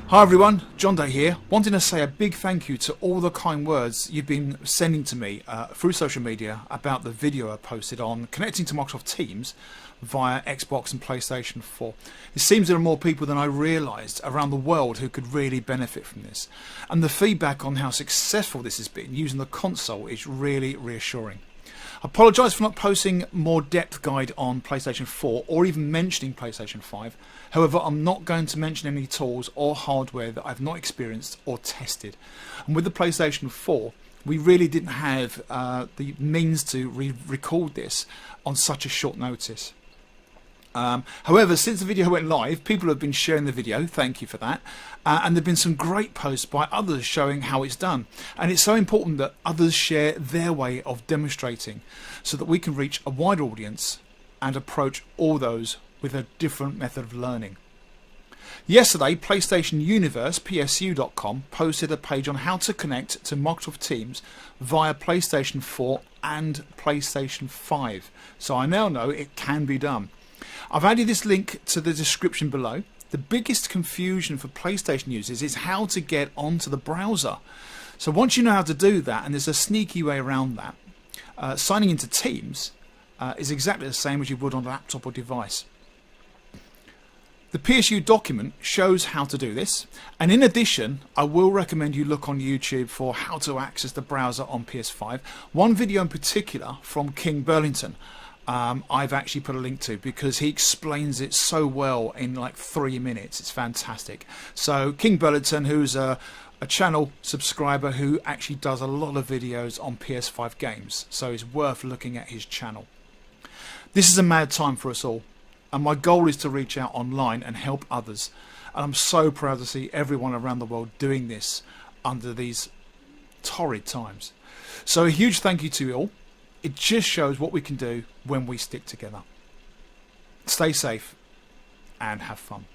Hi everyone, John Day here, wanting to say a big thank you to all the kind words you've been sending to me through social media about the video I posted on connecting to Microsoft Teams via Xbox and PlayStation 4. It seems there are more people than I realised around the world who could really benefit from this, and the feedback on how successful this has been using the console is really reassuring. I apologise for not posting more depth guide on PlayStation 4 or even mentioning PlayStation 5. However, I'm not going to mention any tools or hardware that I've not experienced or tested. And with the PlayStation 4, we really didn't have the means to record this on such a short notice. However, since the video went live, people have been sharing the video, thank you for that, and there have been some great posts by others showing how it's done. And it's so important that others share their way of demonstrating so that we can reach a wider audience and approach all those with a different method of learning. Yesterday, PlayStation Universe, PSU.com, posted a page on how to connect to Microsoft Teams via PlayStation 4 and PlayStation 5. So I now know it can be done. I've added this link to the description below. The biggest confusion for PlayStation users is how to get onto the browser. So once you know how to do that, and there's a sneaky way around that, signing into Teams is exactly the same as you would on a laptop or device. The PSU document shows how to do this, and in addition I will recommend you look on YouTube for how to access the browser on PS5. One video in particular from King Burlingtone I've actually put a link to because he explains it so well in like 3 minutes. It's fantastic. So King Burlingtone, who's a channel subscriber who actually does a lot of videos on PS5 games, so it's worth looking at his channel. This is a mad time for us all, and my goal is to reach out online and help others, and I'm so proud to see everyone around the world doing this under these torrid times. So a huge thank you to you all. It just shows what we can do when we stick together. Stay safe and have fun.